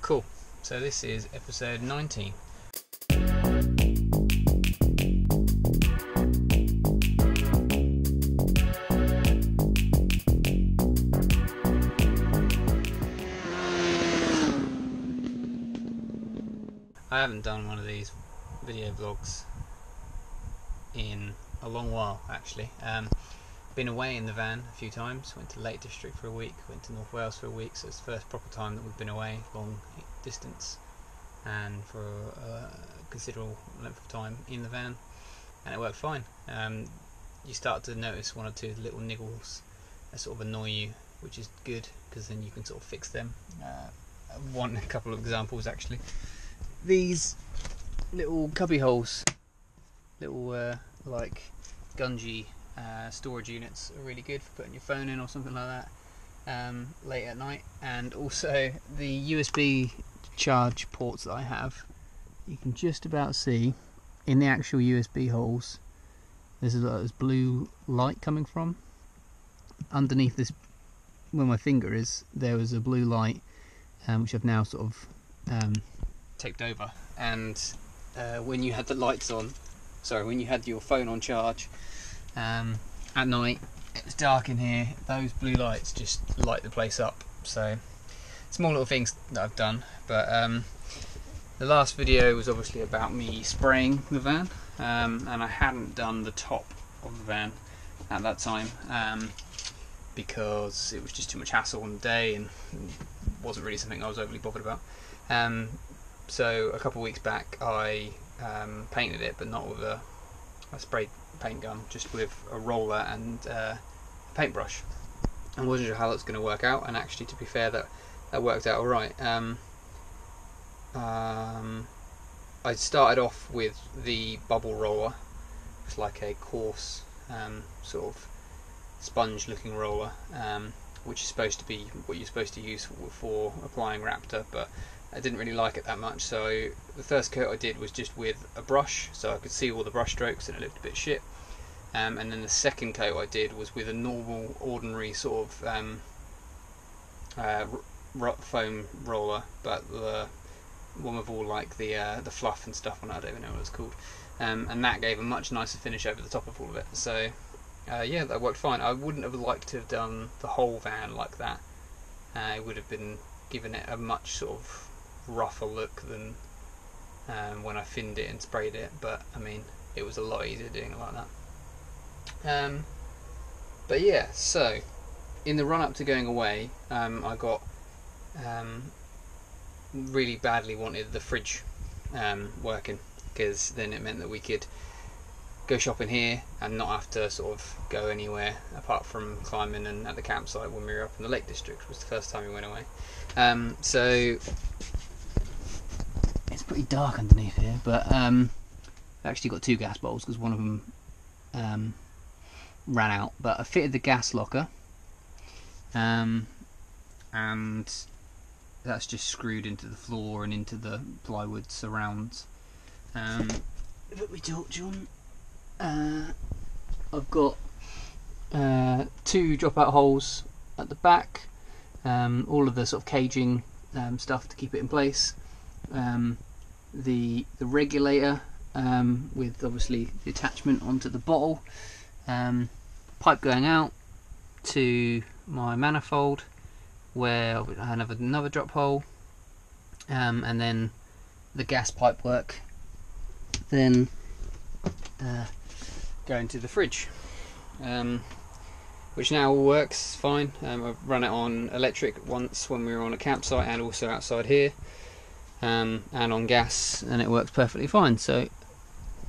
Cool. So this is episode 19. I haven't done one of these video vlogs in a long while, actually. Been away in the van a few times. Went to Lake District for a week, went to North Wales for a week, so it's the first proper time that we've been away long distance and for a considerable length of time in the van, and it worked fine. You start to notice one or two little niggles that sort of annoy you, which is good because then you can sort of fix them. A couple of examples actually. These little cubby holes, little like gungy storage units are really good for putting your phone in or something like that late at night. And also the USB charge ports that I have, you can just about see in the actual USB holes there's this blue light coming from. Underneath this, where my finger is, there was a blue light which I've now sort of taped over, and when you had the lights on, when you had your phone on charge at night, it was dark in here, those blue lights just light the place up. So small little things that I've done, but the last video was obviously about me spraying the van, and I hadn't done the top of the van at that time because it was just too much hassle on the day and wasn't really something I was overly bothered about. So a couple of weeks back I painted it, but not with a spray paint gun, just with a roller and a paintbrush. I wasn't sure how that's going to work out, and actually, to be fair, that worked out alright. I started off with the bubble roller. It's like a coarse sort of sponge looking roller, which is supposed to be what you're supposed to use for applying Raptor, but I didn't really like it that much. So the first coat I did was just with a brush, so I could see all the brush strokes and it looked a bit shit. And then the second coat I did was with a normal, ordinary sort of foam roller, but the one with all like the fluff and stuff on it. I don't even know what it's called. And that gave a much nicer finish over the top of all of it. So yeah, that worked fine. I wouldn't have liked to have done the whole van like that. It would have been given it a much sort of rougher look than when I finned it and sprayed it, but I mean, it was a lot easier doing it like that. But yeah, so in the run up to going away, I got really badly wanted the fridge working, because then it meant that we could go shopping here and not have to sort of go anywhere apart from climbing and at the campsite when we were up in the Lake District. It was the first time we went away. So it's pretty dark underneath here, but I've actually got two gas bowls because one of them ran out, but I fitted the gas locker, and that's just screwed into the floor and into the plywood surrounds. Put my torch on. I've got two dropout holes at the back, all of the sort of caging stuff to keep it in place, the regulator with obviously the attachment onto the bottle, pipe going out to my manifold where I have another drop hole, and then the gas pipe work, then going to the fridge, which now all works fine. I've run it on electric once when we were on a campsite and also outside here, and on gas, and it works perfectly fine. So,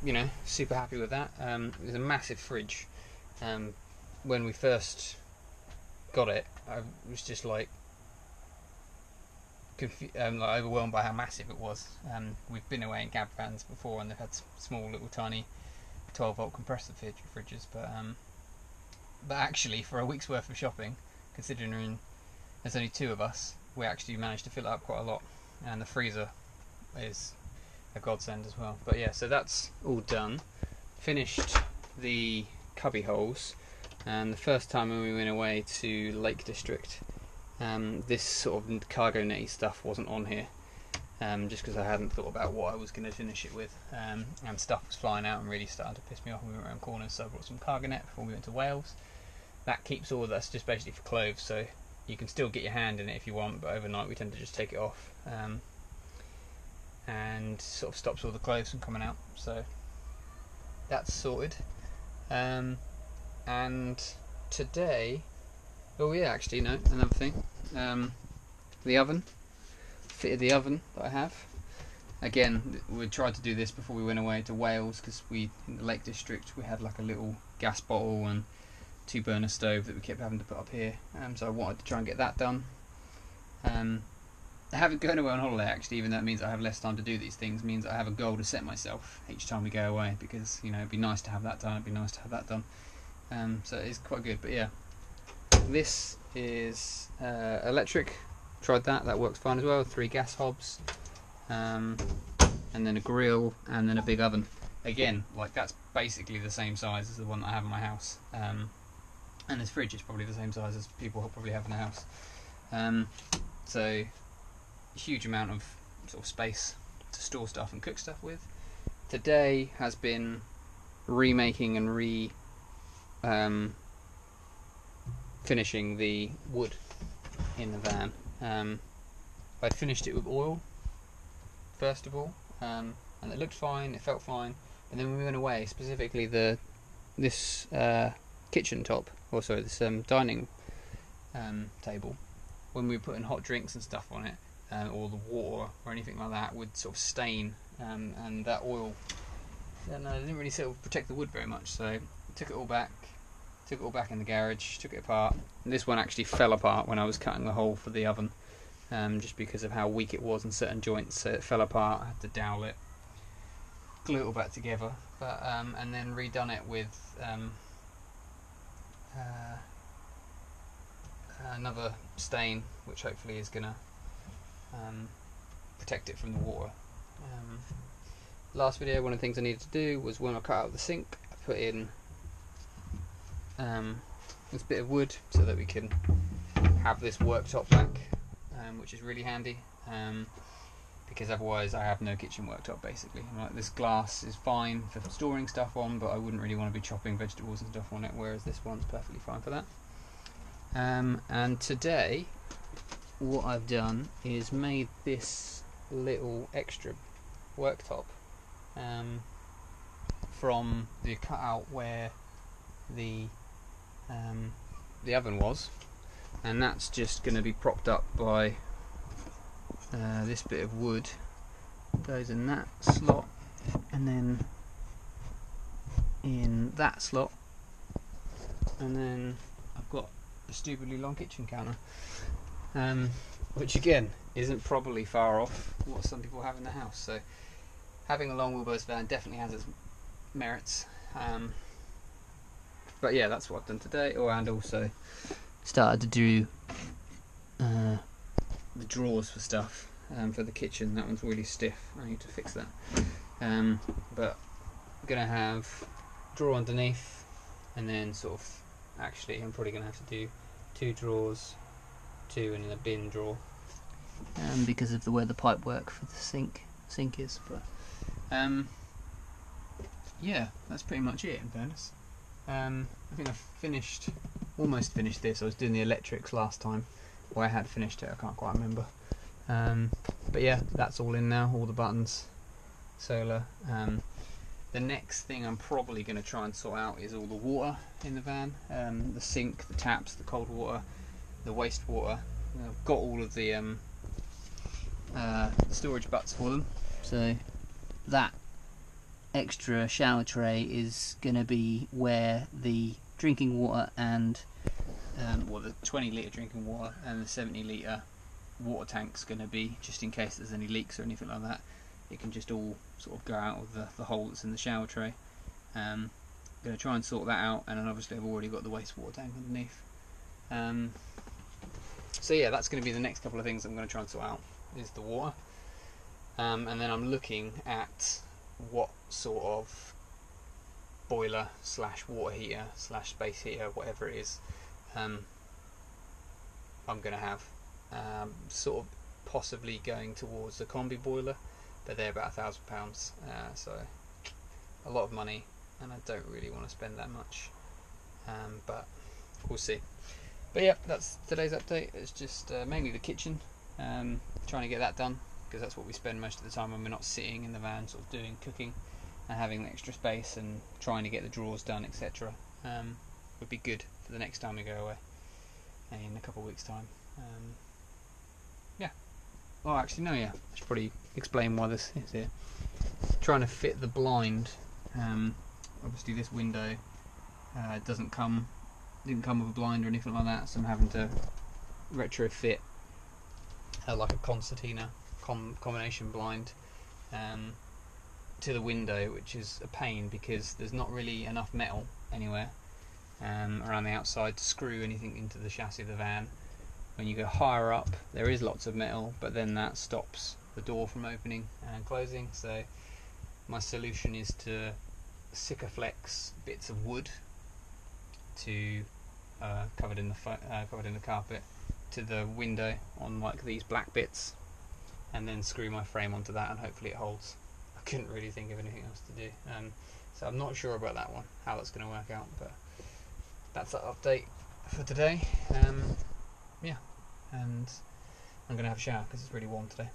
you know, super happy with that. It's a massive fridge. When we first got it, I was just like overwhelmed by how massive it was. We've been away in campervans before and they've had small little tiny 12-volt compressor fridges, but actually for a week's worth of shopping, considering there's only two of us, we actually managed to fill it up quite a lot, and the freezer is a godsend as well. But yeah, so that's all done. Finished the cubby holes, and the first time when we went away to Lake District, this sort of cargo netty stuff wasn't on here, just because I hadn't thought about what I was going to finish it with, and stuff was flying out and really starting to piss me off when we went around corners. So I brought some cargo net before we went to Wales. That keeps all of that's just basically for clothes, so you can still get your hand in it if you want, but overnight we tend to just take it off, and sort of stops all the clothes from coming out. So that's sorted. And today, oh yeah, actually no, another thing, the oven. Fitted the oven that I have. Again, we tried to do this before we went away to Wales, because in the Lake District we had like a little gas bottle and 2-burner stove that we kept having to put up here, so I wanted to try and get that done. I haven't gone away on holiday actually, even though it means I have less time to do these things. It means I have a goal to set myself each time we go away, because it'd be nice to have that done, it'd be nice to have that done. So it is quite good. But yeah, this is electric. Tried that works fine as well. 3 gas hobs, and then a grill, and then a big oven. Again, like that's basically the same size as the one that I have in my house, and this fridge is probably the same size as people probably have in the house. So a huge amount of sort of space to store stuff and cook stuff with. Today has been remaking and finishing the wood in the van. I finished it with oil first of all, and it looked fine, it felt fine, and then when we went away, specifically this kitchen top, or sorry, this dining table, when we were putting hot drinks and stuff on it, or the water or anything like that, would sort of stain, and that oil, it didn't really sort of protect the wood very much. So I took it all back in the garage, took it apart, and this one actually fell apart when I was cutting the hole for the oven, just because of how weak it was in certain joints. So it fell apart, I had to dowel it, glue it all back together, but and then redone it with another stain, which hopefully is gonna protect it from the water. Last video, one of the things I needed to do was, when I cut out the sink, I put in this bit of wood so that we can have this worktop back, which is really handy, because otherwise I have no kitchen worktop basically. Like, this glass is fine for storing stuff on, but I wouldn't really want to be chopping vegetables and stuff on it, whereas this one's perfectly fine for that. And today what I've done is made this little extra worktop from the cutout where the oven was, and that's just going to be propped up by this bit of wood. Goes in that slot, and then in that slot, and then I've got a stupidly long kitchen counter, which again isn't probably far off what some people have in the house. So having a long wheelbase van definitely has its merits. But yeah, that's what I've done today. And also started to do the drawers for stuff for the kitchen. That one's really stiff, I need to fix that. But I'm going to have a drawer underneath, and then sort of, actually I'm probably going to have to do 2 drawers, 2 in a bin drawer, because of the way the pipe work for the sink is. But yeah, that's pretty much it in fairness. I think I've almost finished this. I was doing the electrics last time, or I had finished it, I can't quite remember. But yeah, that's all in now, all the buttons, solar. The next thing I'm probably going to try and sort out is all the water in the van, the sink, the taps, the cold water, the wastewater. I've got all of the storage butts for them, so that extra shower tray is going to be where the drinking water and the 20 litre drinking water and the 70 litre water tank's going to be, just in case there's any leaks or anything like that. It can just all sort of go out of the hole that's in the shower tray. Going to try and sort that out, and then obviously I've already got the wastewater tank underneath. So yeah, that's going to be the next couple of things I'm going to try and sort out, is the water. And then I'm looking at what sort of boiler slash water heater slash space heater, whatever it is, I'm going to have. Sort of possibly going towards the combi boiler, but they're about £1,000, so a lot of money, and I don't really want to spend that much, but we'll see. But yeah, that's today's update. It's just mainly the kitchen, trying to get that done, because that's what we spend most of the time when we're not sitting in the van, sort of doing cooking and having the extra space and trying to get the drawers done, etc. Would be good for the next time we go away in a couple of weeks' time. Yeah. Oh, actually, no, yeah. I should probably explain why this is here. Trying to fit the blind. Obviously, this window didn't come with a blind or anything like that, so I'm having to retrofit like a concertina combination blind to the window, which is a pain because there's not really enough metal anywhere around the outside to screw anything into the chassis of the van. When you go higher up, there is lots of metal, but then that stops the door from opening and closing. So my solution is to Sikaflex bits of wood to covered in the carpet to the window on like these black bits, and then screw my frame onto that, and hopefully it holds. I couldn't really think of anything else to do, so I'm not sure about that one, how that's going to work out, but that's that update for today. Yeah, and I'm going to have a shower because it's really warm today.